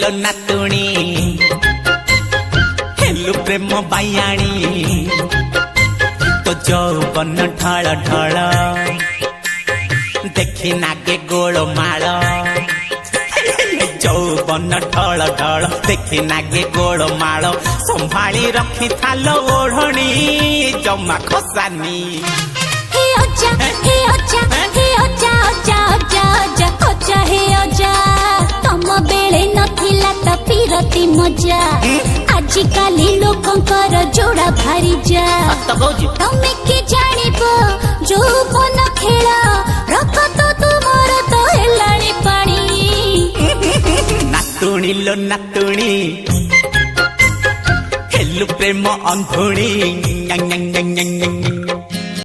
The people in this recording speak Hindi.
लो नातुणी हेलु प्रेम बायाणी तो जौवन ढाल ढाल देखी नागे गोल माल जौवन ढाल ढाल देखी नागे गोल माल संभाली रखी थाल ओढ़णी जमा खसानी तम बेले नथिला त पिरती मजा आजिकाली लोकंकर जोड़ा भारी जा तमे के जानिबो जौवन खेल रखत तुमर तो हेलाणी पानी नातुणी लो नातुणी हेलु प्रेम अंधुणी